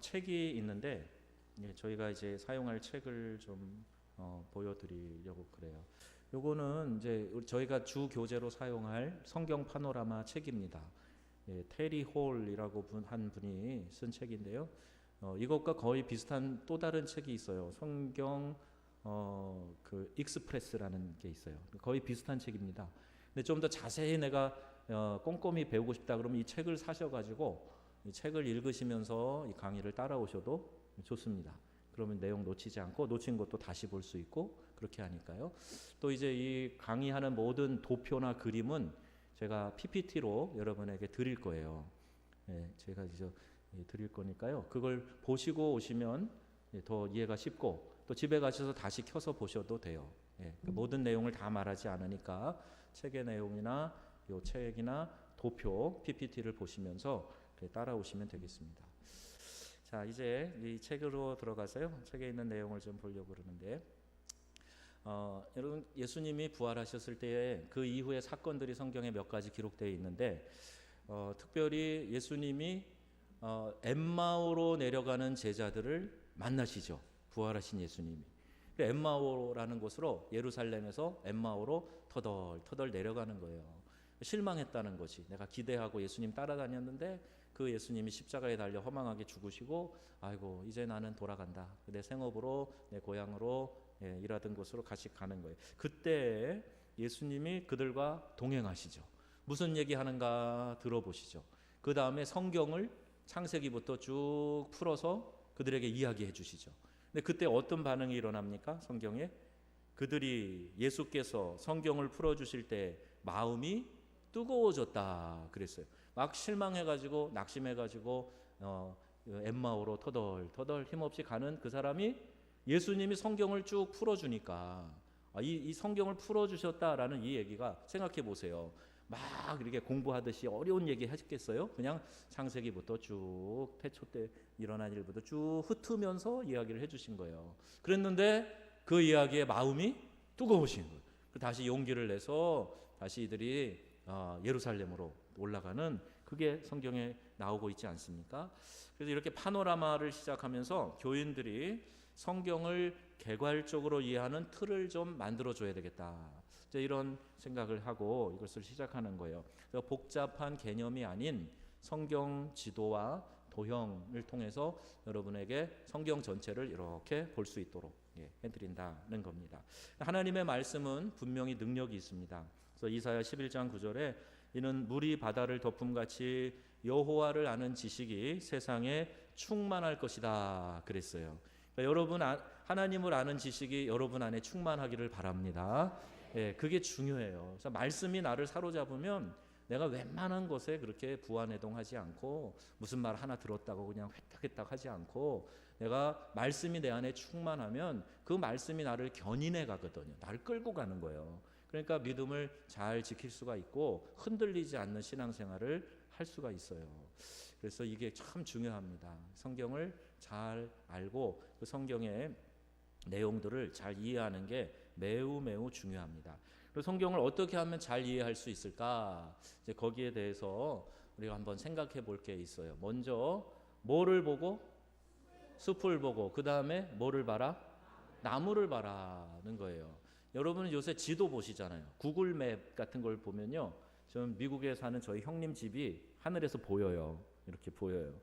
책이 있는데 저희가 이제 사용할 책을 좀 보여드리려고 그래요. 요거는 이제 저희가 주 교재로 사용할 성경 파노라마 책입니다. 테리 홀이라고 한 분이 쓴 책인데요. 이것과 거의 비슷한 또 다른 책이 있어요. 성경 그 익스프레스라는 게 있어요. 거의 비슷한 책입니다. 근데 좀 더 자세히 내가 꼼꼼히 배우고 싶다 그러면 이 책을 사셔가지고 이 책을 읽으시면서 이 강의를 따라오셔도 좋습니다. 그러면 내용 놓치지 않고 놓친 것도 다시 볼 수 있고 그렇게 하니까요. 또 이제 이 강의하는 모든 도표나 그림은 제가 PPT로 여러분에게 드릴 거예요. 제가 이제 드릴 거니까요. 그걸 보시고 오시면 더 이해가 쉽고 또 집에 가셔서 다시 켜서 보셔도 돼요. 모든 내용을 다 말하지 않으니까 책의 내용이나 요 책이나 도표 PPT를 보시면서 따라오시면 되겠습니다. 자, 이제 이 책으로 들어가서요. 책에 있는 내용을 좀 보려고 그러는데 여러분 예수님이 부활하셨을 때에 그 이후의 사건들이 성경에 몇 가지 기록되어 있는데 특별히 예수님이 엠마오로 내려가는 제자들을 만나시죠. 부활하신 예수님이. 엠마오라는 곳으로 예루살렘에서 엠마오로 터덜터덜 내려가는 거예요. 실망했다는 것이 내가 기대하고 예수님 따라다녔는데 그 예수님이 십자가에 달려 허망하게 죽으시고 아이고 이제 나는 돌아간다. 내 생업으로 내 고향으로 일하던 곳으로 같이 가는 거예요. 그때 예수님이 그들과 동행하시죠. 무슨 얘기하는가 들어보시죠. 그 다음에 성경을 창세기부터 쭉 풀어서 그들에게 이야기해 주시죠. 근데 그때 어떤 반응이 일어납니까? 성경에 그들이 예수께서 성경을 풀어주실 때 마음이 뜨거워졌다 그랬어요. 막 실망해가지고 낙심해가지고 엠마오로 터덜터덜 힘없이 가는 그 사람이 예수님이 성경을 쭉 풀어주니까 이 성경을 풀어주셨다라는 이 얘기가 생각해 보세요. 막 이렇게 공부하듯이 어려운 얘기 하셨겠어요? 그냥 창세기부터 쭉 태초 때 일어난 일부터 쭉 흩으면서 이야기를 해주신 거예요. 그랬는데 그 이야기에 마음이 뜨거우신 거예요. 다시 용기를 내서 다시 이들이 예루살렘으로 올라가는 그게 성경에 나오고 있지 않습니까? 그래서 이렇게 파노라마를 시작하면서 교인들이 성경을 개괄적으로 이해하는 틀을 좀 만들어줘야 되겠다. 이런 생각을 하고 이것을 시작하는 거예요. 복잡한 개념이 아닌 성경 지도와 도형을 통해서 여러분에게 성경 전체를 이렇게 볼 수 있도록 해드린다는 겁니다. 하나님의 말씀은 분명히 능력이 있습니다. 그래서 이사야 11장 9절에 이는 물이 바다를 덮음같이 여호와를 아는 지식이 세상에 충만할 것이다 그랬어요. 그러니까 여러분 하나님을 아는 지식이 여러분 안에 충만하기를 바랍니다. 그게 중요해요. 그래서 말씀이 나를 사로잡으면 내가 웬만한 것에 그렇게 부안해동하지 않고 무슨 말 하나 들었다고 그냥 회딱회딱 하지 않고 내가 말씀이 내 안에 충만하면 그 말씀이 나를 견인해 가거든요. 나를 끌고 가는 거예요. 그러니까 믿음을 잘 지킬 수가 있고 흔들리지 않는 신앙생활을 할 수가 있어요. 그래서 이게 참 중요합니다. 성경을 잘 알고 그 성경의 내용들을 잘 이해하는 게 매우 매우 중요합니다. 그리고 성경을 어떻게 하면 잘 이해할 수 있을까? 이제 거기에 대해서 우리가 한번 생각해 볼 게 있어요. 먼저 뭐를 보고? 숲을 보고 그 다음에 뭐를 봐라? 나무를 봐라는 거예요. 여러분은 요새 지도 보시잖아요. 구글 맵 같은 걸 보면요. 좀 미국에 사는 저희 형님 집이 하늘에서 보여요. 이렇게 보여요.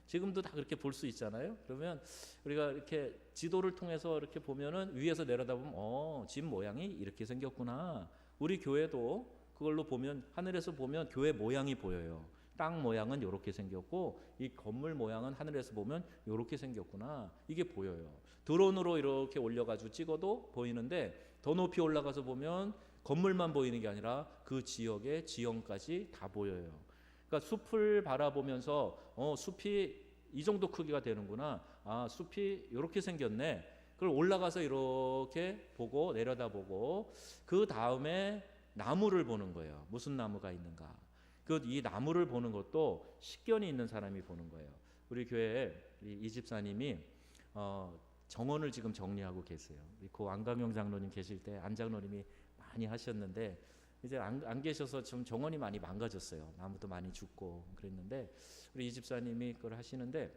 지금도 다 그렇게 볼 수 있잖아요. 그러면 우리가 이렇게 지도를 통해서 이렇게 보면은 위에서 내려다보면 집 모양이 이렇게 생겼구나. 우리 교회도 그걸로 보면 하늘에서 보면 교회 모양이 보여요. 땅 모양은 이렇게 생겼고 이 건물 모양은 하늘에서 보면 이렇게 생겼구나. 이게 보여요. 드론으로 이렇게 올려가지고 찍어도 보이는데 더 높이 올라가서 보면 건물만 보이는 게 아니라 그 지역의 지형까지 다 보여요. 그러니까 숲을 바라보면서 숲이 이 정도 크기가 되는구나. 숲이 이렇게 생겼네. 그걸 올라가서 이렇게 보고 내려다보고 그 다음에 나무를 보는 거예요. 무슨 나무가 있는가. 이 나무를 보는 것도 식견이 있는 사람이 보는 거예요. 우리 교회에 이 집사님이 정원을 지금 정리하고 계세요. 그 안강영 장로님 계실 때 안 장로님이 많이 하셨는데 이제 안 계셔서 좀 정원이 많이 망가졌어요. 나무도 많이 죽고 그랬는데 우리 이 집사님이 그걸 하시는데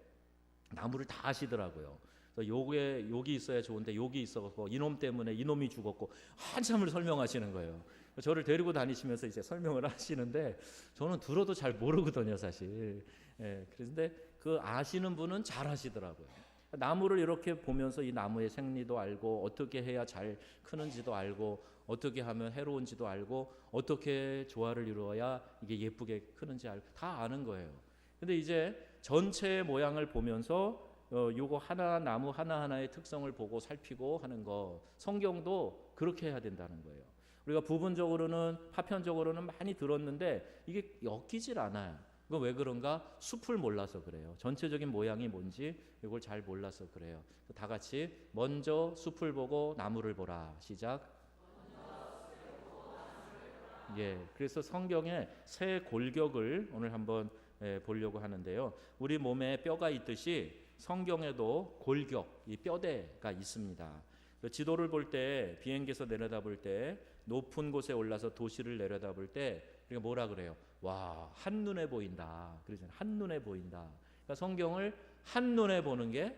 나무를 다 아시더라고요. 그래서 요게 여기 있어야 좋은데 여기 있어서 이놈 때문에 이놈이 죽었고 한참을 설명하시는 거예요. 저를 데리고 다니시면서 이제 설명을 하시는데 저는 들어도 잘 모르거든요, 사실. 예, 그런데 그 아시는 분은 잘 하시더라고요. 나무를 이렇게 보면서 이 나무의 생리도 알고 어떻게 해야 잘 크는지도 알고 어떻게 하면 해로운지도 알고 어떻게 조화를 이루어야 이게 예쁘게 크는지 알고 다 아는 거예요. 근데 이제 전체의 모양을 보면서 요거 하나 나무 하나하나의 특성을 보고 살피고 하는 거 성경도 그렇게 해야 된다는 거예요. 우리가 부분적으로는 파편적으로는 많이 들었는데 이게 엮이질 않아요. 이거 왜 그런가? 숲을 몰라서 그래요. 전체적인 모양이 뭔지 이걸 잘 몰라서 그래요. 다 같이 먼저 숲을 보고 나무를 보라. 시작. 예, 그래서 성경의 새 골격을 오늘 한번 보려고 하는데요. 우리 몸에 뼈가 있듯이 성경에도 골격, 이 뼈대가 있습니다. 지도를 볼 때 비행기에서 내려다볼 때 높은 곳에 올라서 도시를 내려다볼 때 우리가 뭐라 그래요? 와, 한눈에 보인다. 그러잖아요. 한눈에 보인다. 그러니까 성경을 한눈에 보는 게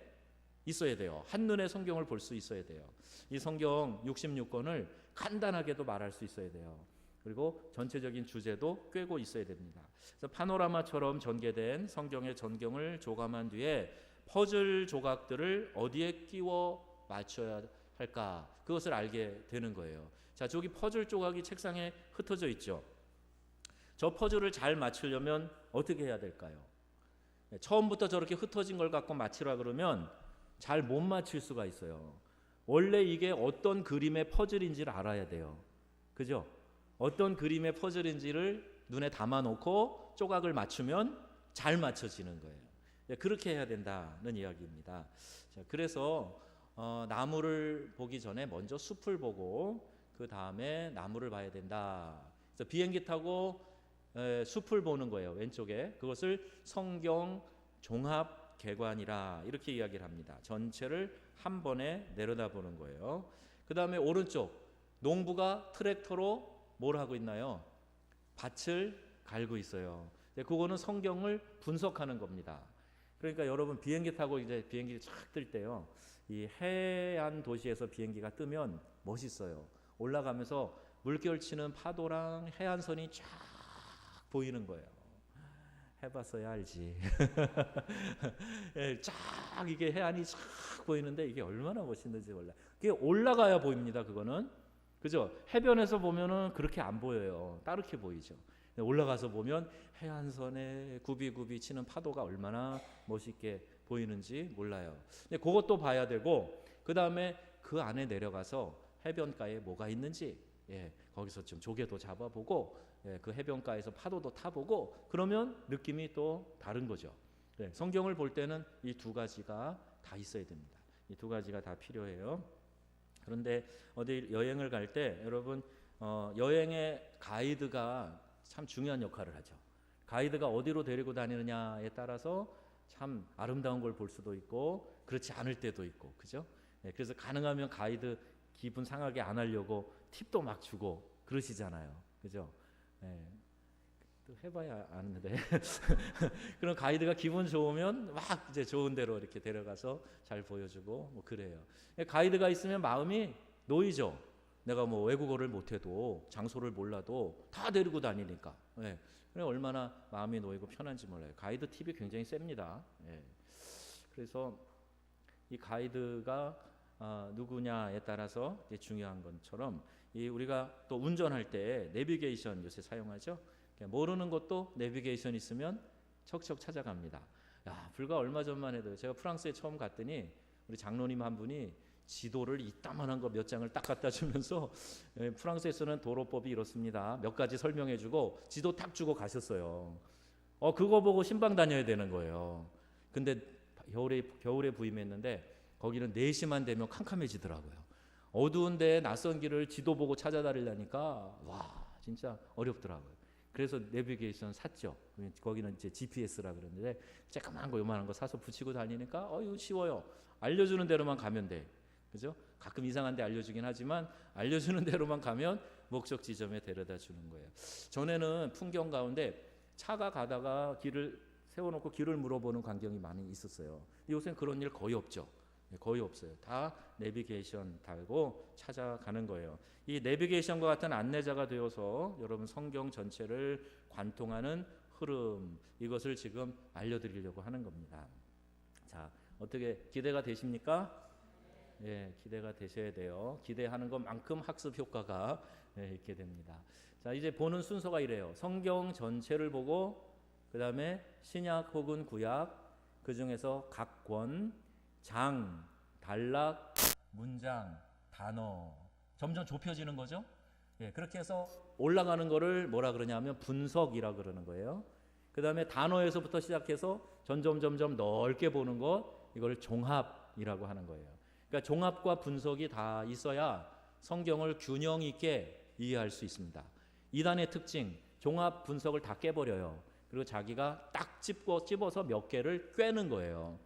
있어야 돼요. 한눈에 성경을 볼 수 있어야 돼요. 이 성경 66권을 간단하게도 말할 수 있어야 돼요. 그리고 전체적인 주제도 꿰고 있어야 됩니다. 그래서 파노라마처럼 전개된 성경의 전경을 조감한 뒤에 퍼즐 조각들을 어디에 끼워 맞춰야 할까? 그것을 알게 되는 거예요. 자, 저기 퍼즐 조각이 책상에 흩어져 있죠. 저 퍼즐을 잘 맞추려면 어떻게 해야 될까요? 처음부터 저렇게 흩어진 걸 갖고 맞추라 그러면 잘 못 맞출 수가 있어요. 원래 이게 어떤 그림의 퍼즐인지를 알아야 돼요. 그죠? 어떤 그림의 퍼즐인지를 눈에 담아놓고 조각을 맞추면 잘 맞춰지는 거예요. 그렇게 해야 된다는 이야기입니다. 자, 그래서 나무를 보기 전에 먼저 숲을 보고 그 다음에 나무를 봐야 된다. 그래서 비행기 타고 숲을 보는 거예요. 왼쪽에. 그것을 성경 종합 개관이라 이렇게 이야기를 합니다. 전체를 한 번에 내려다보는 거예요. 그 다음에 오른쪽 농부가 트랙터로 뭘 하고 있나요? 밭을 갈고 있어요. 그거는 성경을 분석하는 겁니다. 그러니까 여러분 비행기 타고 이제 비행기를 쫙 뜰 때요. 이 해안 도시에서 비행기가 뜨면 멋있어요. 올라가면서 물결 치는 파도랑 해안선이 쫙 보이는 거예요. 해봤어야 알지. 예, 쫙 이게 해안이 쫙 보이는데 이게 얼마나 멋있는지 몰라. 그게 올라가야 보입니다. 그거는 그죠? 해변에서 보면은 그렇게 안 보여요. 따르게 보이죠. 올라가서 보면 해안선에 굽이굽이 치는 파도가 얼마나 멋있게 보이는지 몰라요. 근데 그것도 봐야 되고 그 다음에 그 안에 내려가서 해변가에 뭐가 있는지 거기서 좀 조개도 잡아보고 그 해변가에서 파도도 타보고 그러면 느낌이 또 다른 거죠. 성경을 볼 때는 이 두 가지가 다 있어야 됩니다. 이 두 가지가 다 필요해요. 그런데 어디 여행을 갈 때 여러분 여행의 가이드가 참 중요한 역할을 하죠. 가이드가 어디로 데리고 다니느냐에 따라서 참 아름다운 걸 볼 수도 있고 그렇지 않을 때도 있고 그죠? 그래서 가능하면 가이드 기분 상하게 안 하려고 팁도 막 주고 그러시잖아요. 그죠? 또 해봐야 아는데 그럼 가이드가 기분 좋으면 막 이제 좋은 데로 이렇게 데려가서 잘 보여주고 뭐 그래요. 가이드가 있으면 마음이 놓이죠. 내가 뭐 외국어를 못해도 장소를 몰라도 다 데리고 다니니까 얼마나 마음이 놓이고 편한지 몰라요. 가이드 팁이 굉장히 셉니다. 그래서 이 가이드가 누구냐에 따라서 중요한 것처럼 우리가 또 운전할 때 내비게이션 요새 사용하죠. 모르는 것도 내비게이션 있으면 척척 찾아갑니다. 야, 불과 얼마 전만 해도 제가 프랑스에 처음 갔더니 우리 장로님 한 분이 지도를 이따만한 거 몇 장을 딱 갖다 주면서 프랑스에서는 도로법이 이렇습니다. 몇 가지 설명해주고 지도 탁 주고 가셨어요. 그거 보고 신방 다녀야 되는 거예요. 근데 겨울에 부임했는데 거기는 4시만 되면 캄캄해지더라고요. 어두운 데에 낯선 길을 지도 보고 찾아다니려니까 와 진짜 어렵더라고요. 그래서 내비게이션 샀죠. 거기는 이제 GPS라 그러는데 쬐까만 거 요만한 거 사서 붙이고 다니니까 이거 쉬워요. 알려주는 대로만 가면 돼. 그죠? 가끔 이상한 데 알려주긴 하지만 알려주는 대로만 가면 목적 지점에 데려다 주는 거예요. 전에는 풍경 가운데 차가 가다가 길을 세워놓고 길을 물어보는 광경이 많이 있었어요. 요새는 그런 일 거의 없죠. 거의 없어요. 다 내비게이션 달고 찾아가는 거예요. 이 내비게이션과 같은 안내자가 되어서 여러분 성경 전체를 관통하는 흐름, 이것을 지금 알려드리려고 하는 겁니다. 자, 어떻게 기대가 되십니까? 예, 기대가 되셔야 돼요. 기대하는 것만큼 학습 효과가 있게 됩니다. 자, 이제 보는 순서가 이래요. 성경 전체를 보고 그 다음에 신약 혹은 구약, 그 중에서 각 권, 장, 단락, 문장, 단어 점점 좁혀지는 거죠. 예, 그렇게 해서 올라가는 거를 뭐라 그러냐면 분석이라 그러는 거예요. 그 다음에 단어에서부터 시작해서 점점 넓게 보는 것, 이걸 종합이라고 하는 거예요. 그러니까 종합과 분석이 다 있어야 성경을 균형 있게 이해할 수 있습니다. 이단의 특징, 종합 분석을 다 깨버려요. 그리고 자기가 딱 집어서 몇 개를 꿰는 거예요.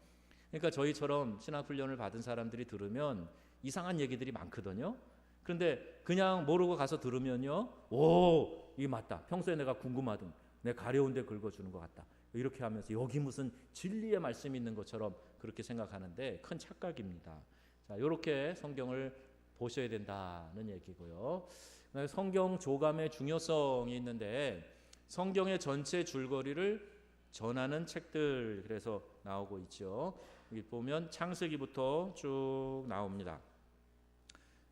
그러니까 저희처럼 신학훈련을 받은 사람들이 들으면 이상한 얘기들이 많거든요. 그런데 그냥 모르고 가서 들으면요, 오, 이게 맞다. 평소에 내가 궁금하던, 내가 가려운 데 긁어주는 것 같다. 이렇게 하면서 여기 무슨 진리의 말씀이 있는 것처럼 그렇게 생각하는데 큰 착각입니다. 자, 이렇게 성경을 보셔야 된다는 얘기고요. 성경 조감의 중요성이 있는데 성경의 전체 줄거리를 전하는 책들, 그래서 나오고 있죠. 여기 보면 창세기부터 쭉 나옵니다.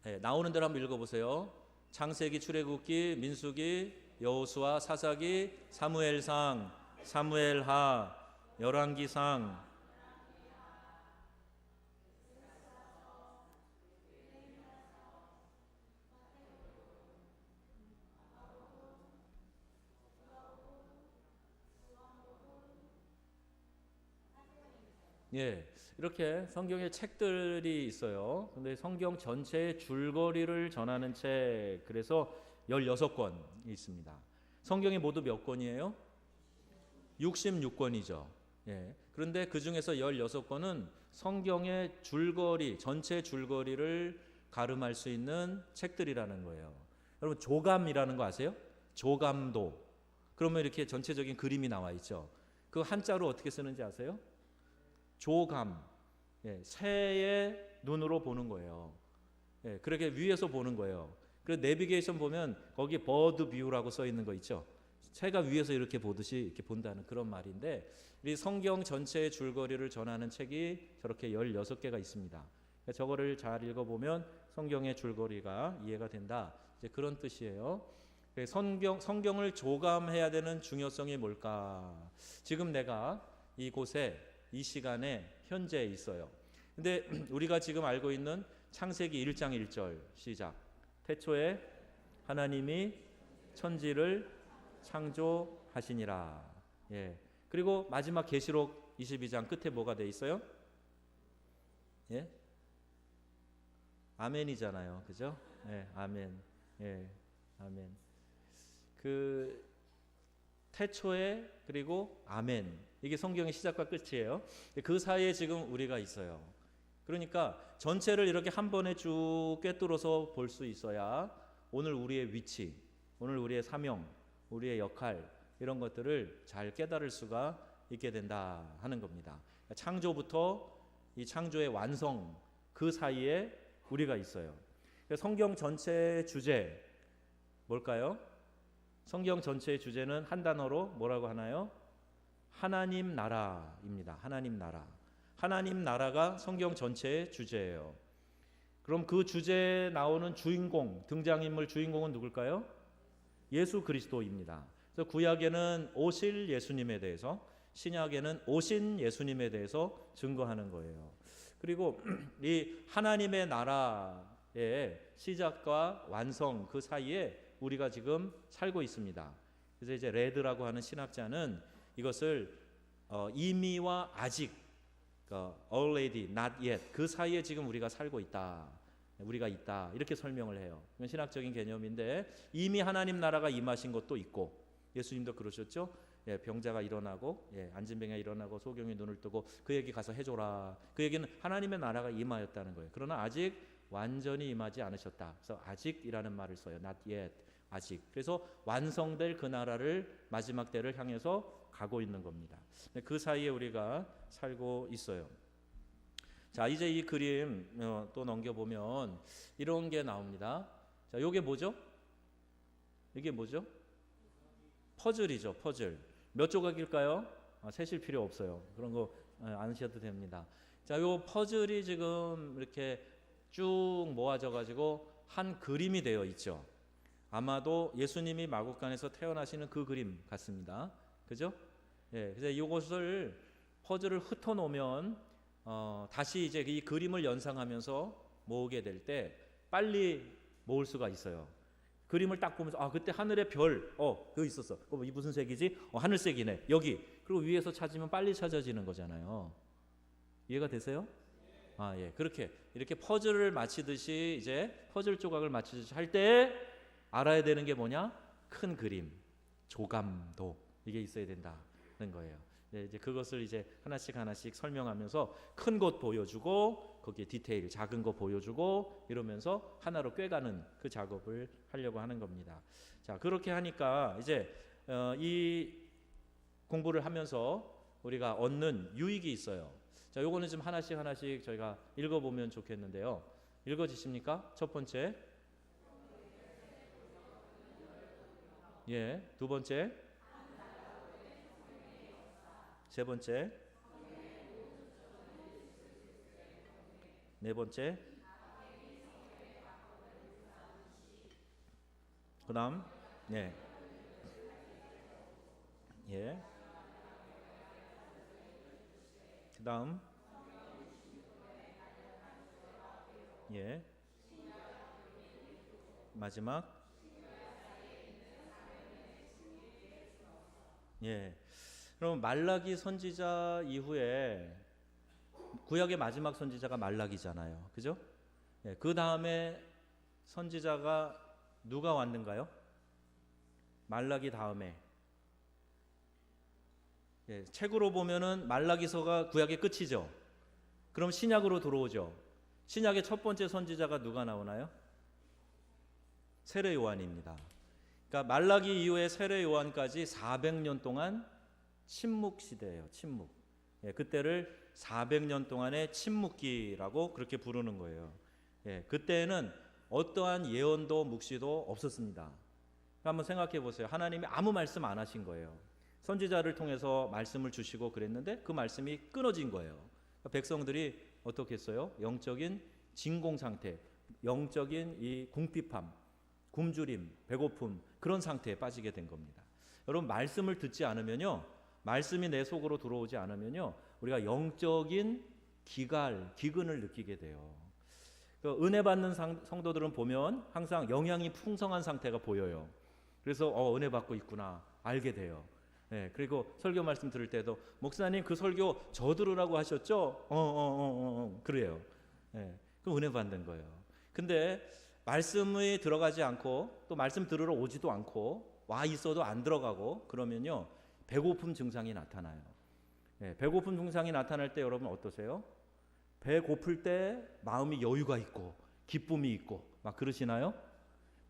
네, 나오는 대로 한번 읽어보세요. 창세기, 출애굽기, 민수기, 여호수아, 사사기, 사무엘상, 사무엘하, 열왕기상, 예, 이렇게 성경에 책들이 있어요. 근데 성경 전체의 줄거리를 전하는 책, 그래서 16권이 있습니다. 성경이 모두 몇 권이에요? 66권이죠. 예. 그런데 그 중에서 16권은 성경의 줄거리, 전체 줄거리를 가름할 수 있는 책들이라는 거예요. 여러분, 조감이라는 거 아세요? 조감도. 그러면 이렇게 전체적인 그림이 나와 있죠. 그 한자로 어떻게 쓰는지 아세요? 조감, 예, 새의 눈으로 보는 거예요. 예, 그렇게 위에서 보는 거예요. 그래서 내비게이션 보면 거기 버드 뷰라고 써 있는 거 있죠. 새가 위에서 이렇게 보듯이 이렇게 본다는 그런 말인데, 이 성경 전체의 줄거리를 전하는 책이 저렇게 16개가 있습니다. 그러니까 저거를 잘 읽어보면 성경의 줄거리가 이해가 된다, 이제 그런 뜻이에요. 성경을 조감해야 되는 중요성이 뭘까? 지금 내가 이곳에 이 시간에 현재 있어요. 근데 우리가 지금 알고 있는 창세기 1장 1절 시작. 태초에 하나님이 천지를 창조하시니라. 예. 그리고 마지막 계시록 22장 끝에 뭐가 돼 있어요? 예? 아멘이잖아요. 그죠? 예, 아멘. 예, 아멘. 그 태초에 그리고 아멘, 이게 성경의 시작과 끝이에요. 그 사이에 지금 우리가 있어요. 그러니까 전체를 이렇게 한 번에 쭉 꿰뚫어서 볼 수 있어야 오늘 우리의 위치, 오늘 우리의 사명, 우리의 역할, 이런 것들을 잘 깨달을 수가 있게 된다 하는 겁니다. 창조부터 이 창조의 완성, 그 사이에 우리가 있어요. 성경 전체의 주제 뭘까요? 성경 전체의 주제는 한 단어로 뭐라고 하나요? 하나님 나라입니다. 하나님 나라. 하나님 나라가 성경 전체의 주제예요. 그럼 그 주제에 나오는 주인공, 등장인물 주인공은 누굴까요? 예수 그리스도입니다. 그래서 구약에는 오실 예수님에 대해서, 신약에는 오신 예수님에 대해서 증거하는 거예요. 그리고 이 하나님의 나라의 시작과 완성, 그 사이에 우리가 지금 살고 있습니다. 그래서 이제 레드라고 하는 신학자는 이것을 이미와 아직, already, not yet, 그 사이에 지금 우리가 살고 있다, 우리가 있다, 이렇게 설명을 해요. 이건 신학적인 개념인데, 이미 하나님 나라가 임하신 것도 있고, 예수님도 그러셨죠. 예, 병자가 일어나고, 예, 앉은 병이 일어나고, 소경이 눈을 뜨고, 그에게 가서 해줘라. 그 얘기는 하나님의 나라가 임하였다는 거예요. 그러나 아직 완전히 임하지 않으셨다. 그래서 아직이라는 말을 써요. not yet, 아직. 그래서 완성될 그 나라를, 마지막 때를 향해서 가고 있는 겁니다. 그 사이에 우리가 살고 있어요. 자, 이제 이 그림 또 넘겨보면 이런 게 나옵니다. 자, 이게 뭐죠? 이게 뭐죠? 퍼즐이죠. 퍼즐. 몇 조각일까요? 세실 필요 없어요. 그런 거 안 하셔도 됩니다. 자, 요 퍼즐이 지금 이렇게 쭉 모아져 가지고 한 그림이 되어 있죠. 아마도 예수님이 마국간에서 태어나시는 그 그림 같습니다. 그죠? 예, 그래서 이것을 퍼즐을 흩어 놓으면 다시 이제 이 그림을 연상하면서 모으게 될 때 빨리 모을 수가 있어요. 그림을 딱 보면서 그때 하늘의 별, 그거 있었어. 이 무슨 색이지? 하늘색이네. 여기. 그리고 위에서 찾으면 빨리 찾아지는 거잖아요. 이해가 되세요? 예. 그렇게 이렇게 퍼즐을 맞히듯이 이제 퍼즐 조각을 맞히듯이 할 때 알아야 되는 게 뭐냐? 큰 그림, 조감도 이게 있어야 된다는 거예요. 이제 그것을 이제 하나씩 하나씩 설명하면서 큰 것 보여주고 거기에 디테일 작은 거 보여주고 이러면서 하나로 꿰가는 그 작업을 하려고 하는 겁니다. 자, 그렇게 하니까 이제 이 공부를 하면서 우리가 얻는 유익이 있어요. 자, 요거는 좀 하나씩 하나씩 저희가 읽어보면 좋겠는데요. 읽어지십니까? 첫 번째, 예, 두 번째, 세 번째, 네 번째, 그 다음, 네, 예, 그 다음, 예, 마지막, 예. 그럼 말라기 선지자 이후에 구약의 마지막 선지자가 말라기잖아요. 그죠? 예, 그 다음에 선지자가 누가 왔는가요? 말라기 다음에. 예, 책으로 보면은 말라기서가 구약의 끝이죠. 그럼 신약으로 들어오죠. 신약의 첫 번째 선지자가 누가 나오나요? 세례 요한입니다. 그러니까 말라기 이후에 세례 요한까지 400년 동안 침묵 시대예요. 침묵. 예, 그때를 400년 동안의 침묵기라고 그렇게 부르는 거예요. 예, 그때는 어떠한 예언도 묵시도 없었습니다. 한번 생각해 보세요. 하나님이 아무 말씀 안 하신 거예요. 선지자를 통해서 말씀을 주시고 그랬는데 그 말씀이 끊어진 거예요. 그러니까 백성들이 어떻게 했어요? 영적인 진공 상태, 영적인 이 궁핍함, 굶주림, 배고픔 그런 상태에 빠지게 된 겁니다. 여러분 말씀을 듣지 않으면요, 말씀이 내 속으로 들어오지 않으면요, 우리가 영적인 기근을 느끼게 돼요. 은혜 받는 성도들은 보면 항상 영양이 풍성한 상태가 보여요. 그래서 은혜 받고 있구나 알게 돼요. 네, 그리고 설교 말씀 들을 때도 목사님 그 설교 저 들으라고 하셨죠? 그래요. 네, 그 은혜 받는 거예요. 근데 말씀이 들어가지 않고 또 말씀 들으러 오지도 않고 와 있어도 안 들어가고 그러면요 배고픔 증상이 나타나요. 네, 배고픔 증상이 나타날 때 여러분 어떠세요? 배고플 때 마음이 여유가 있고 기쁨이 있고 막 그러시나요?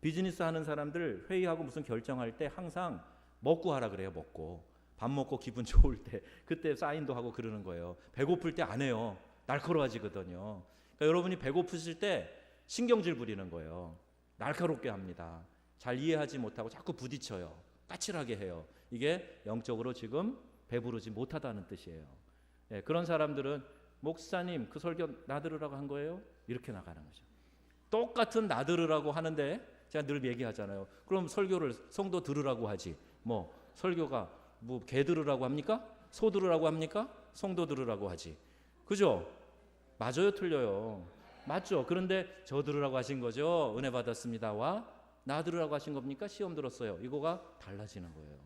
비즈니스 하는 사람들 회의하고 무슨 결정할 때 항상 먹고 하라 그래요. 먹고 밥 먹고 기분 좋을 때 그때 사인도 하고 그러는 거예요. 배고플 때 안 해요. 날카로워지거든요. 그러니까 여러분이 배고프실 때 신경질 부리는 거예요. 날카롭게 합니다. 잘 이해하지 못하고 자꾸 부딪혀요. 까칠하게 해요. 이게 영적으로 지금 배부르지 못하다는 뜻이에요. 네, 그런 사람들은 목사님 그 설교 나들으라고 한 거예요? 이렇게 나가는 거죠. 똑같은 나들으라고 하는데 제가 늘 얘기하잖아요. 그럼 설교를 성도 들으라고 하지. 설교가 개 들으라고 합니까? 소 들으라고 합니까? 성도 들으라고 하지. 그죠? 맞아요, 틀려요? 맞죠. 그런데 저 들으라고 하신 거죠. 은혜 받았습니다와 나 들으라고 하신 겁니까? 시험 들었어요. 이거가 달라지는 거예요.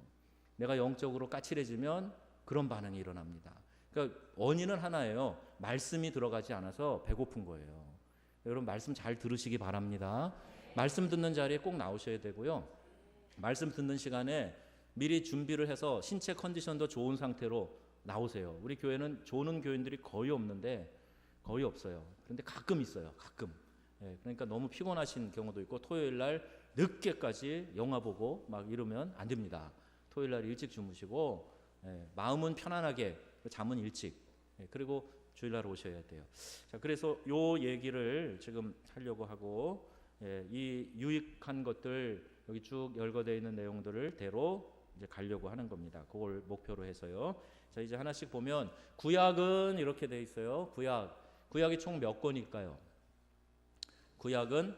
내가 영적으로 까칠해지면 그런 반응이 일어납니다. 그러니까 원인은 하나예요. 말씀이 들어가지 않아서 배고픈 거예요. 여러분 말씀 잘 들으시기 바랍니다. 말씀 듣는 자리에 꼭 나오셔야 되고요. 말씀 듣는 시간에 미리 준비를 해서 신체 컨디션도 좋은 상태로 나오세요. 우리 교회는 조는 교인들이 거의 없는데 거의 없어요. 그런데 가끔 있어요. 가끔. 그러니까 너무 피곤하신 경우도 있고 토요일 날 늦게까지 영화 보고 막 이러면 안 됩니다. 토요일 날 일찍 주무시고 마음은 편안하게, 잠은 일찍. 그리고 주일날 오셔야 돼요. 자, 그래서 요 얘기를 지금 하려고 하고, 이 유익한 것들 여기 쭉 열거되어 있는 내용들을 대로 이제 가려고 하는 겁니다. 그걸 목표로 해서요. 자, 이제 하나씩 보면 구약은 이렇게 돼 있어요. 구약이 총 몇 권일까요? 구약은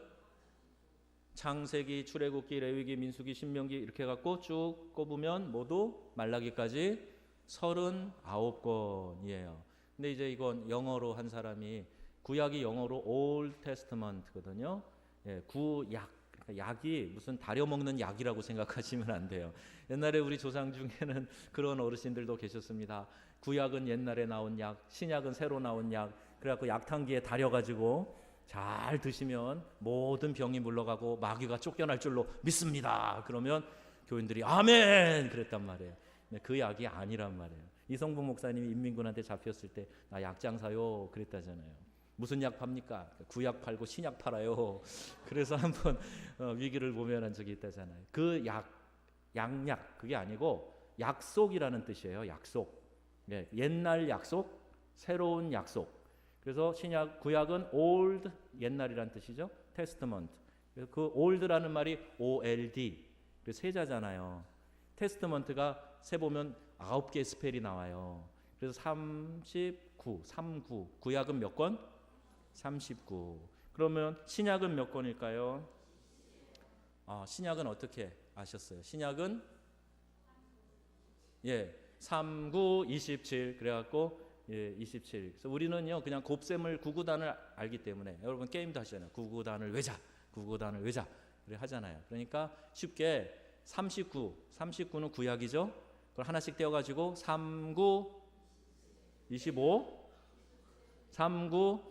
창세기, 출애굽기, 레위기, 민수기, 신명기 이렇게 해갖고 쭉 꼽으면 모두 말라기까지 39권이에요. 근데 이제 이건 영어로 한 사람이, 구약이 영어로 Old Testament거든요. 구약, 그러니까 약이 무슨 다려먹는 약이라고 생각하시면 안 돼요. 옛날에 우리 조상 중에는 그런 어르신들도 계셨습니다. 구약은 옛날에 나온 약, 신약은 새로 나온 약. 그래갖고 약탕기에 달여가지고 잘 드시면 모든 병이 물러가고 마귀가 쫓겨날 줄로 믿습니다. 그러면 교인들이 아멘 그랬단 말이에요. 그 약이 아니란 말이에요. 이성봉 목사님이 인민군한테 잡혔을 때 나 약장사요 그랬다잖아요. 무슨 약 팝니까? 구약 팔고 신약 팔아요. 그래서 한번 위기를 모면한 적이 있다잖아요. 그 양약 그게 아니고 약속이라는 뜻이에요. 약속. 옛날 약속, 새로운 약속. 그래서 구약은 old, 옛날이란 뜻이죠. testament. 그래서 그 old라는 말이 OLD. 세자잖아요. testament가 세보면 9개 스펠이 나와요. 그래서 39. 구약은 몇 권? 39. 그러면 신약은 몇 권일까요? 신약은 어떻게 아셨어요? 신약은 39, 27. 그래갖고 27. 그래서 우리는요 그냥 곱셈을 구구단을 알기 때문에, 여러분 게임도 하시잖아요. 구구단을 외자, 구구단을 외자 그래 하잖아요. 그러니까 쉽게 39는 구약이죠. 그걸 하나씩 떼어가지고 39, 25, 39,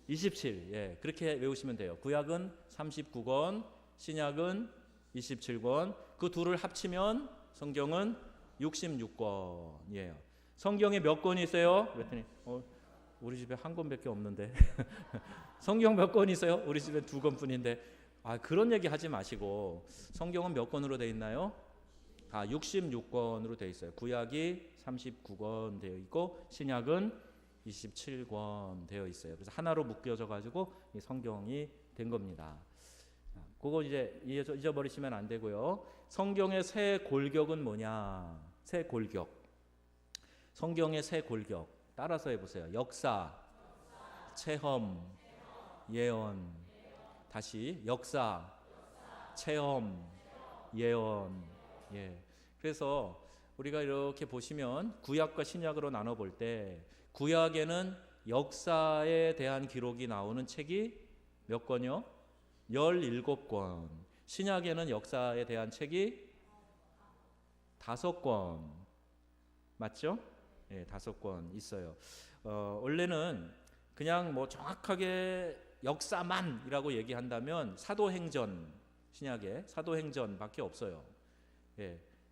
27. 그렇게 외우시면 돼요. 구약은 39권, 신약은 27권. 그 둘을 합치면 성경은 66권이에요. 성경에 몇 권이 있어요? 그랬더니 우리 집에 한 권밖에 없는데 성경 몇 권이 있어요? 우리 집에 2권뿐인데. 그런 얘기 하지 마시고 성경은 몇 권으로 되어 있나요? 다 66권으로 되어 있어요. 구약이 39권 되어 있고 신약은 27권 되어 있어요. 그래서 하나로 묶여져 가지고 이 성경이 된 겁니다. 그거 이제 잊어버리시면 안 되고요. 성경의 새 골격은 뭐냐? 새 골격. 성경의 새 골격. 따라서 해보세요. 역사, 체험, 예언. 다시 역사, 체험, 예언. 그래서 우리가 이렇게 보시면 구약과 신약으로 나눠볼 때 구약에는 역사에 대한 기록이 나오는 책이 몇 권이요? 17권. 신약에는 역사에 대한 책이 5권. 맞죠? 5권 있어요. 원래는 그냥 뭐 정확하게 역사만이라고 얘기한다면 사도행전, 신약에 사도행전밖에 없어요.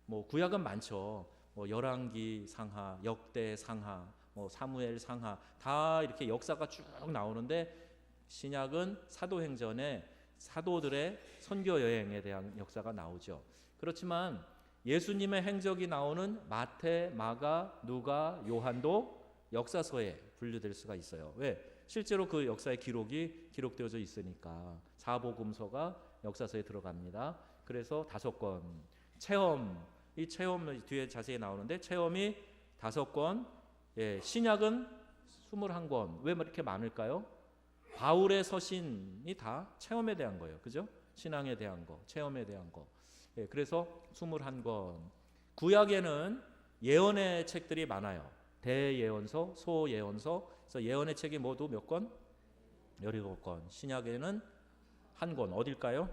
뭐 구약은 많죠. 뭐 열왕기 상하, 역대 상하, 뭐 사무엘 상하 다 이렇게 역사가 쭉 나오는데 신약은 사도행전에 사도들의 선교 여행에 대한 역사가 나오죠. 그렇지만 예수님의 행적이 나오는 마태, 마가, 누가, 요한도 역사서에 분류될 수가 있어요. 왜? 실제로 그 역사의 기록이 기록되어져 있으니까. 사복음서가 역사서에 들어갑니다. 그래서 5권. 체험, 이 체험 뒤에 자세히 나오는데 체험이 5권. 신약은 21권. 왜 이렇게 많을까요? 바울의 서신이 다 체험에 대한 거예요. 그죠? 신앙에 대한 거, 체험에 대한 거. 그래서 21권. 구약에는 예언의 책들이 많아요. 대예언서, 소예언서. 그래서 예언의 책이 모두 몇 권? 17권. 신약에는 1권. 어딜까요?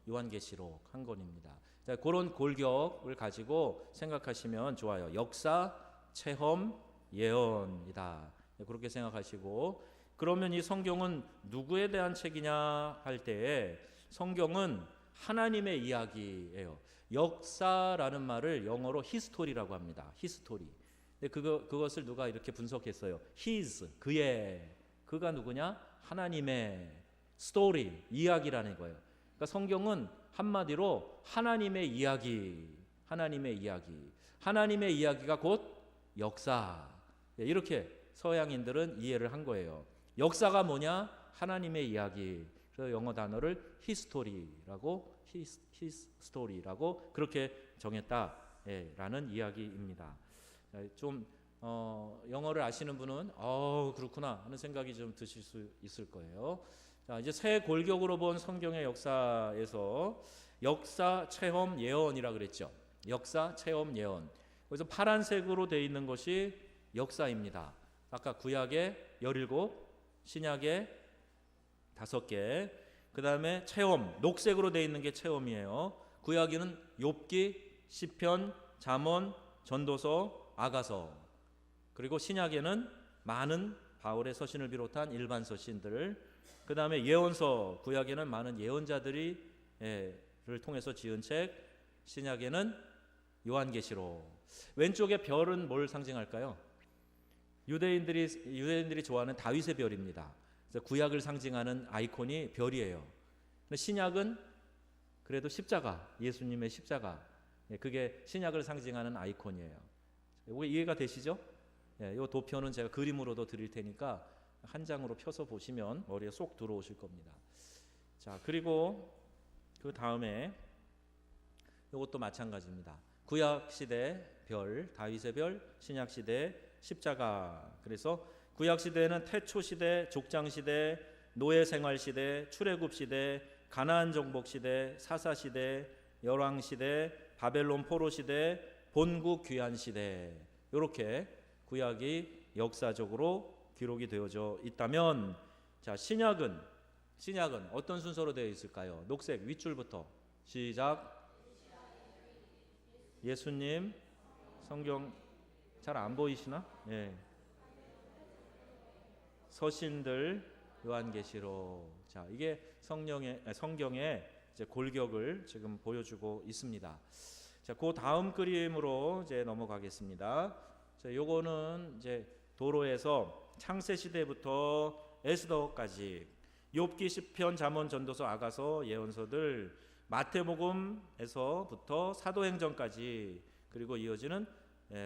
요한계시록 1권입니다. 자, 그런 골격을 가지고 생각하시면 좋아요. 역사, 체험, 예언이다. 그렇게 생각하시고, 그러면 이 성경은 누구에 대한 책이냐 할 때에 성경은 하나님의 이야기예요. 역사라는 말을 영어로 히스토리라고 합니다. 히스토리. 근데 그것을 누가 이렇게 분석했어요. His, 그가 누구냐? 하나님의 스토리, 이야기라는 거예요. 그러니까 성경은 한마디로 하나님의 이야기. 하나님의 이야기가 곧 역사. 이렇게 서양인들은 이해를 한 거예요. 역사가 뭐냐? 하나님의 이야기. 그래서 영어 단어를 히스토리라고 그렇게 정했다라는 이야기입니다. 좀 영어를 아시는 분은 그렇구나 하는 생각이 좀 드실 수 있을 거예요. 자, 이제 새 골격으로 본 성경의 역사에서 역사, 체험, 예언이라 그랬죠. 역사, 체험, 예언. 그래서 파란색으로 되어 있는 것이 역사입니다. 아까 구약에 17, 신약에 5개. 그 다음에 체험, 녹색으로 되어 있는 게 체험이에요. 구약에는 욥기, 시편, 잠언, 전도서, 아가서. 그리고 신약에는 많은 바울의 서신을 비롯한 일반 서신들. 그 다음에 예언서, 구약에는 많은 예언자들을 통해서 지은 책. 신약에는 요한계시록. 왼쪽의 별은 뭘 상징할까요? 유대인들이 좋아하는 다윗의 별입니다. 그래서 구약을 상징하는 아이콘이 별이에요. 근데 신약은 그래도 십자가, 예수님의 십자가. 그게 신약을 상징하는 아이콘이에요. 이게 이해가 되시죠? 이 도표는 제가 그림으로도 드릴 테니까 한 장으로 펴서 보시면 머리에 쏙 들어오실 겁니다. 자, 그리고 그 다음에 이것도 마찬가지입니다. 구약 시대 별, 다윗의 별, 신약 시대 십자가. 그래서 구약 시대에는 태초 시대, 족장 시대, 노예 생활 시대, 출애굽 시대, 가나안 정복 시대, 사사 시대, 열왕 시대, 바벨론 포로 시대, 본국 귀환 시대. 이렇게 구약이 역사적으로 기록이 되어져 있다면, 자, 신약은 어떤 순서로 되어 있을까요? 녹색 윗줄부터 시작. 예수님, 성경 잘 안 보이시나? 서신들, 요한계시록. 자, 이게 성경의 이제 골격을 지금 보여주고 있습니다. 자, 그 다음 그림으로 이제 넘어가겠습니다. 자, 요거는 이제 도로에서 창세 시대부터 에스더까지 욥기, 시편, 잠언, 전도서, 아가서, 예언서들, 마태복음에서부터 사도행전까지, 그리고 이어지는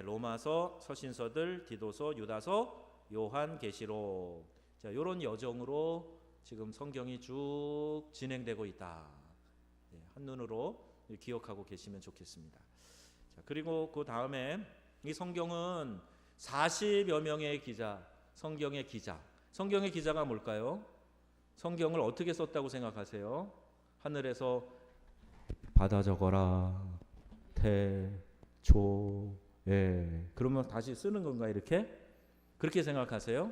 로마서, 서신서들, 디도서, 유다서, 요한계시록. 자, 이런 여정으로 지금 성경이 쭉 진행되고 있다. 한눈으로 기억하고 계시면 좋겠습니다. 자, 그리고 그 다음에 이 성경은 40여 명의 기자, 성경의 기자가 뭘까요? 성경을 어떻게 썼다고 생각하세요? 하늘에서 받아 적어라, 그러면 다시 쓰는 건가 이렇게? 그렇게 생각하세요?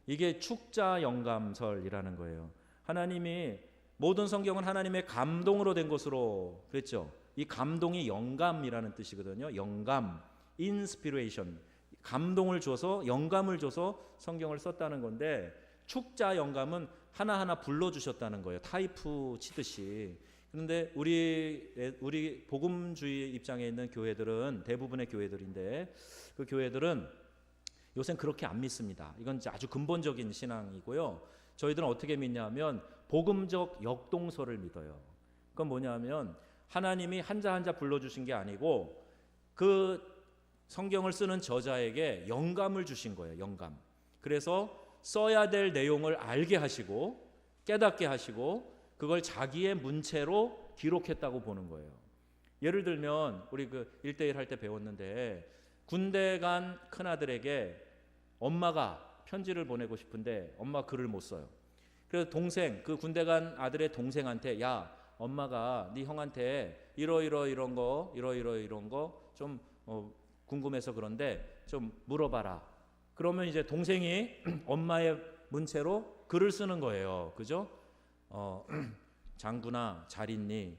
이게 축자 영감설이라는 거예요. 하나님이 모든 성경은 하나님의 감동으로 된 것으로 그랬죠. 이 감동이 영감이라는 뜻이거든요. 영감, inspiration. 감동을 줘서, 영감을 줘서 성경을 썼다는 건데, 축자 영감은 하나하나 불러주셨다는 거예요. 타이프 치듯이. 그런데 우리 복음주의 입장에 있는 교회들은, 대부분의 교회들인데, 그 교회들은 요새는 그렇게 안 믿습니다. 이건 아주 근본적인 신앙이고요. 저희들은 어떻게 믿냐면 복음적 역동설을 믿어요. 그건 뭐냐면 하나님이 한자 한자 불러주신 게 아니고 그 성경을 쓰는 저자에게 영감을 주신 거예요. 영감. 그래서 써야 될 내용을 알게 하시고 깨닫게 하시고 그걸 자기의 문체로 기록했다고 보는 거예요. 예를 들면 우리 그 1:1 할 때 배웠는데, 군대 간 큰아들에게 엄마가 편지를 보내고 싶은데 엄마 글을 못 써요. 그래서 그 군대 간 아들의 동생한테, 야, 엄마가 네 형한테 이런 거 좀 궁금해서 그런데 좀 물어봐라. 그러면 이제 동생이 엄마의 문체로 글을 쓰는 거예요. 그죠? 장군아, 잘 있니?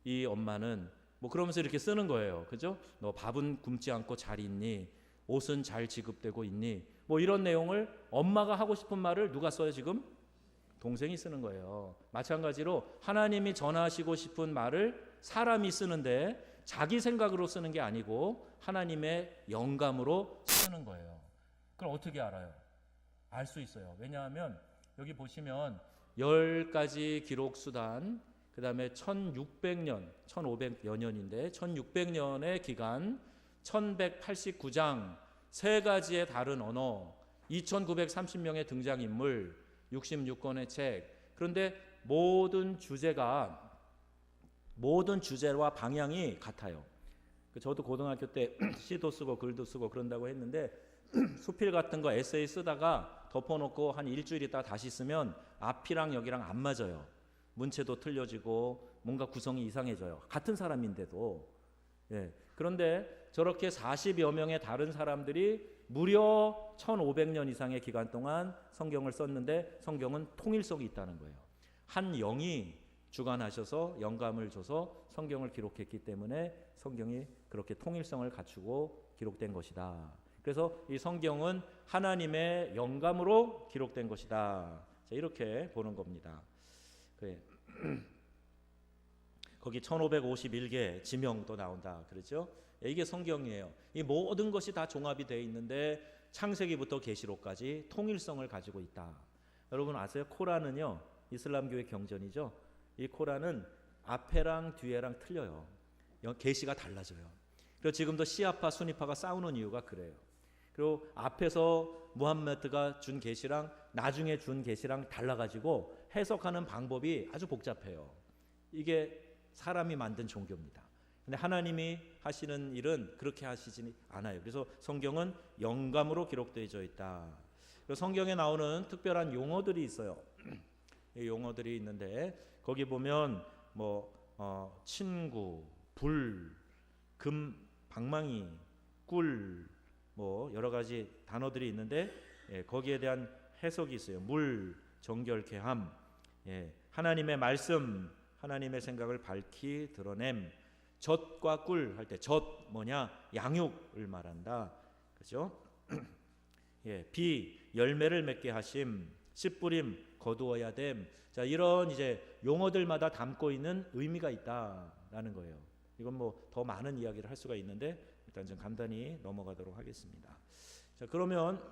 이 엄마는 뭐 그러면서 이렇게 쓰는 거예요. 그죠? 너 밥은 굶지 않고 잘 있니? 옷은 잘 지급되고 있니? 뭐 이런 내용을, 엄마가 하고 싶은 말을 누가 써요 지금? 동생이 쓰는 거예요. 마찬가지로 하나님이 전하시고 싶은 말을 사람이 쓰는데 자기 생각으로 쓰는 게 아니고 하나님의 영감으로 쓰는 거예요. 그럼 어떻게 알아요? 알 수 있어요. 왜냐하면 여기 보시면 10가지 기록 수단, 그 다음에 1600년, 1500여 년인데 1600년의 기간, 1189장, 세 가지의 다른 언어, 2930명의 등장인물, 66권의 책. 그런데 모든 주제와 방향이 같아요. 저도 고등학교 때 시도 쓰고 글도 쓰고 그런다고 했는데 수필 같은 거 에세이 쓰다가 덮어놓고 한 일주일 있다가 다시 쓰면 앞이랑 여기랑 안 맞아요. 문체도 틀려지고 뭔가 구성이 이상해져요. 같은 사람인데도. 예. 그런데 저렇게 40여 명의 다른 사람들이 무려 1500년 이상의 기간 동안 성경을 썼는데 성경은 통일성이 있다는 거예요. 한 영이 주관하셔서 영감을 줘서 성경을 기록했기 때문에 성경이 그렇게 통일성을 갖추고 기록된 것이다. 그래서 이 성경은 하나님의 영감으로 기록된 것이다. 자, 이렇게 보는 겁니다. 거기 1551개 지명도 나온다 그렇죠? 이게 성경이에요. 이 모든 것이 다 종합이 되어 있는데 창세기부터 계시록까지 통일성을 가지고 있다. 여러분 아세요? 코란은요, 이슬람교의 경전이죠. 이 코란은 앞에랑 뒤에랑 틀려요. 계시가 달라져요. 그리고 지금도 시아파 수니파가 싸우는 이유가 그래요. 그리고 앞에서 무함메드가 준 계시랑 나중에 준 계시랑 달라가지고 해석하는 방법이 아주 복잡해요. 이게 사람이 만든 종교입니다. 근데 하나님이 하시는 일은 그렇게 하시지 않아요. 그래서 성경은 영감으로 기록되어 있다. 그리고 성경에 나오는 특별한 용어들이 있어요. 이 용어들이 있는데 거기 보면 친구, 불, 금, 방망이, 꿀, 여러 가지 단어들이 있는데 거기에 대한 해석이 있어요. 물, 정결케함, 하나님의 말씀, 하나님의 생각을 밝히 드러냄. 젖과 꿀 할 때 젖 뭐냐? 양육을 말한다. 그렇죠? 비, 열매를 맺게 하심. 씨 뿌림, 거두어야 됨. 자, 이런 이제 용어들마다 담고 있는 의미가 있다라는 거예요. 이건 더 많은 이야기를 할 수가 있는데 일단 좀 간단히 넘어가도록 하겠습니다. 자, 그러면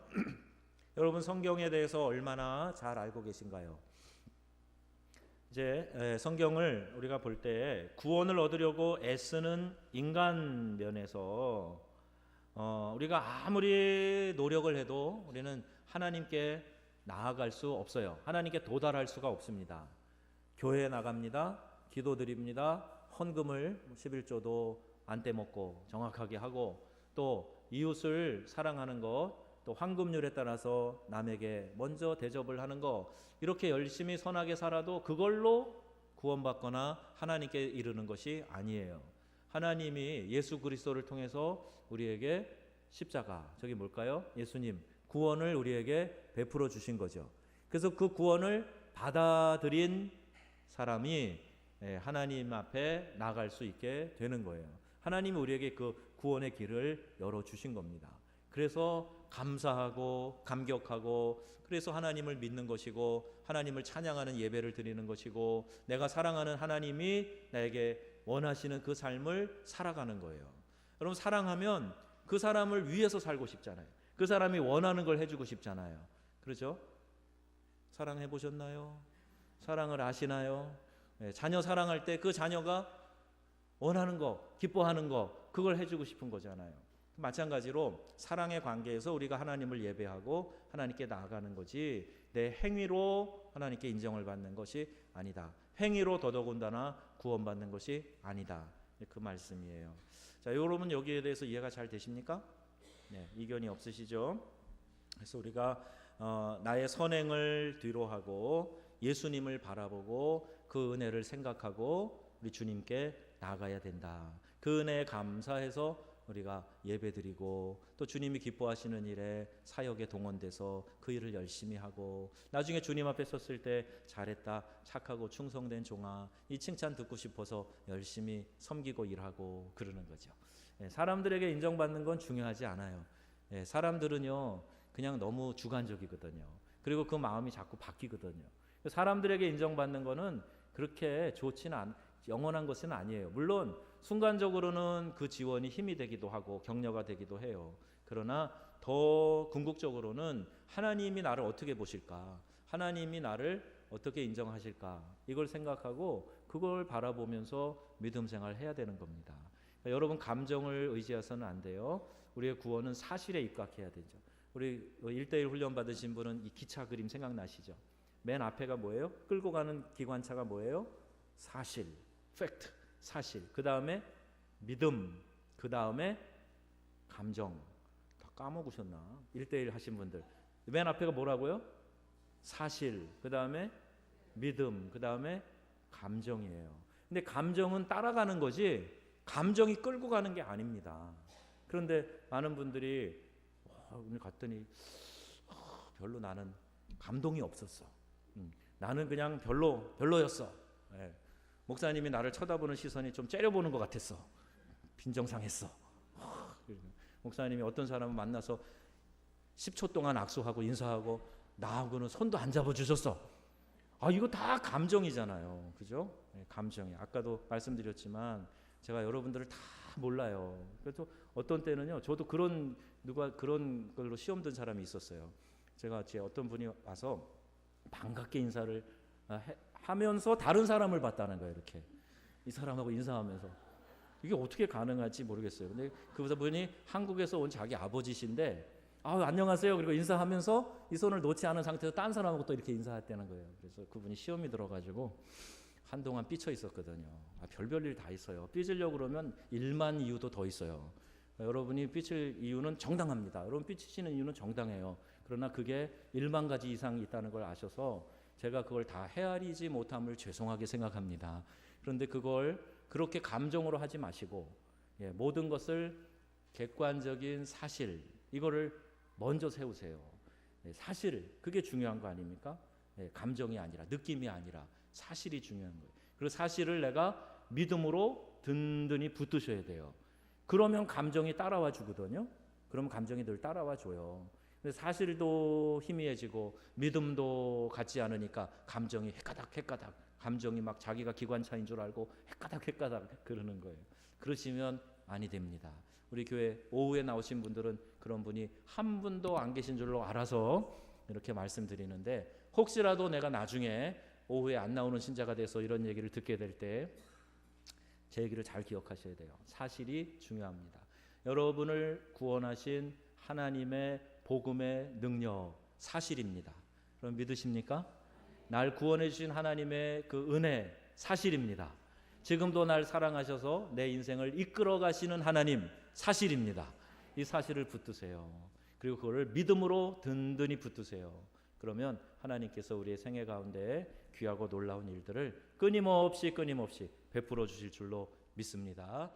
여러분 성경에 대해서 얼마나 잘 알고 계신가요? 이제 성경을 우리가 볼 때 구원을 얻으려고 애쓰는 인간 면에서 우리가 아무리 노력을 해도 우리는 하나님께 나아갈 수 없어요. 하나님께 도달할 수가 없습니다. 교회에 나갑니다. 기도드립니다. 헌금을 11조도 안 떼먹고 정확하게 하고 또 이웃을 사랑하는 것, 또 황금률에 따라서 남에게 먼저 대접을 하는 것, 이렇게 열심히 선하게 살아도 그걸로 구원받거나 하나님께 이르는 것이 아니에요. 하나님이 예수 그리스도를 통해서 우리에게 십자가, 저기 뭘까요? 예수님 구원을 우리에게 베풀어 주신 거죠. 그래서 그 구원을 받아들인 사람이 하나님 앞에 나갈 수 있게 되는 거예요. 하나님이 우리에게 그 구원의 길을 열어주신 겁니다. 그래서 감사하고 감격하고, 그래서 하나님을 믿는 것이고 하나님을 찬양하는 예배를 드리는 것이고 내가 사랑하는 하나님이 나에게 원하시는 그 삶을 살아가는 거예요. 여러분, 사랑하면 그 사람을 위해서 살고 싶잖아요. 그 사람이 원하는 걸 해주고 싶잖아요. 그렇죠? 사랑해 보셨나요? 사랑을 아시나요? 자녀 사랑할 때 그 자녀가 원하는 거, 기뻐하는 거, 그걸 해주고 싶은 거잖아요. 마찬가지로 사랑의 관계에서 우리가 하나님을 예배하고 하나님께 나아가는 거지 내 행위로 하나님께 인정을 받는 것이 아니다. 행위로 더더군다나 구원받는 것이 아니다. 그 말씀이에요. 자, 여러분 여기에 대해서 이해가 잘 되십니까? 네, 이견이 없으시죠? 그래서 우리가 나의 선행을 뒤로하고 예수님을 바라보고 그 은혜를 생각하고 우리 주님께 나아가야 된다. 그 은혜에 감사해서 우리가 예배드리고 또 주님이 기뻐하시는 일에 사역에 동원돼서 그 일을 열심히 하고 나중에 주님 앞에 섰을 때 잘했다, 착하고 충성된 종아, 이 칭찬 듣고 싶어서 열심히 섬기고 일하고 그러는 거죠. 사람들에게 인정받는 건 중요하지 않아요. 사람들은요 그냥 너무 주관적이거든요. 그리고 그 마음이 자꾸 바뀌거든요. 사람들에게 인정받는 거는 그렇게 좋지는 영원한 것은 아니에요. 물론 순간적으로는 그 지원이 힘이 되기도 하고 격려가 되기도 해요. 그러나 더 궁극적으로는 하나님이 나를 어떻게 보실까, 하나님이 나를 어떻게 인정하실까, 이걸 생각하고 그걸 바라보면서 믿음 생활을 해야 되는 겁니다. 여러분 감정을 의지해서는 안 돼요. 우리의 구원은 사실에 입각해야 되죠. 우리 1대1 훈련 받으신 분은 이 기차 그림 생각나시죠? 맨 앞에가 뭐예요? 끌고 가는 기관차가 뭐예요? 사실, 팩트, 사실. 그 다음에 믿음, 그 다음에 감정. 다 까먹으셨나? 1대1 하신 분들. 맨 앞에가 뭐라고요? 사실, 그 다음에 믿음, 그 다음에 감정이에요. 근데 감정은 따라가는 거지 감정이 끌고 가는 게 아닙니다. 그런데 많은 분들이 오늘 갔더니 별로 나는 감동이 없었어. 나는 그냥 별로였어. 예. 목사님이 나를 쳐다보는 시선이 좀 째려보는 것 같았어. 빈정상했어. 목사님이 어떤 사람을 만나서 10초 동안 악수하고 인사하고 나하고는 손도 안 잡아주셨어. 이거 다 감정이잖아요. 그죠? 네, 감정이. 아까도 말씀드렸지만 제가 여러분들을 다 몰라요. 그래서 어떤 때는요. 저도 그런 걸로 시험 든 사람이 있었어요. 제가 어떤 분이 와서 반갑게 인사를 하면서 다른 사람을 봤다는 거예요. 이렇게 이 사람하고 인사하면서 이게 어떻게 가능할지 모르겠어요. 근데 그분이 한국에서 온 자기 아버지신데 안녕하세요. 그리고 인사하면서 이 손을 놓지 않은 상태에서 딴 사람하고 또 이렇게 인사했다는 거예요. 그래서 그분이 시험이 들어가지고 한동안 삐쳐 있었거든요. 별별 일 다 있어요. 삐지려고 그러면 1만 이유도 더 있어요. 여러분이 삐칠 이유는 정당합니다. 여러분 삐치시는 이유는 정당해요. 그러나 그게 1만 가지 이상 있다는 걸 아셔서 제가 그걸 다 헤아리지 못함을 죄송하게 생각합니다. 그런데 그걸 그렇게 감정으로 하지 마시고 모든 것을 객관적인 사실 이거를 먼저 세우세요. 사실 그게 중요한 거 아닙니까? 감정이 아니라 느낌이 아니라 사실이 중요한 거예요. 그리고 사실을 내가 믿음으로 든든히 붙드셔야 돼요. 그러면 감정이 따라와 주거든요. 그러면 감정이 늘 따라와 줘요. 근데 사실도 희미해지고 믿음도 같지 않으니까 감정이 헷가닥 감정이 막 자기가 기관차인 줄 알고 헷가닥 그러는 거예요. 그러시면 아니 됩니다. 우리 교회 오후에 나오신 분들은 그런 분이 한 분도 안 계신 줄로 알아서 이렇게 말씀드리는데 혹시라도 내가 나중에 오후에 안 나오는 신자가 돼서 이런 얘기를 듣게 될 때 제 얘기를 잘 기억하셔야 돼요. 사실이 중요합니다. 여러분을 구원하신 하나님의 복음의 능력 사실입니다. 그럼 믿으십니까? 날 구원해 주신 하나님의 그 은혜 사실입니다. 지금도 날 사랑하셔서 내 인생을 이끌어 가시는 하나님 사실입니다. 이 사실을 붙드세요. 그리고 그거를 믿음으로 든든히 붙드세요. 그러면 하나님께서 우리의 생애 가운데 귀하고 놀라운 일들을 끊임없이 베풀어 주실 줄로 믿습니다.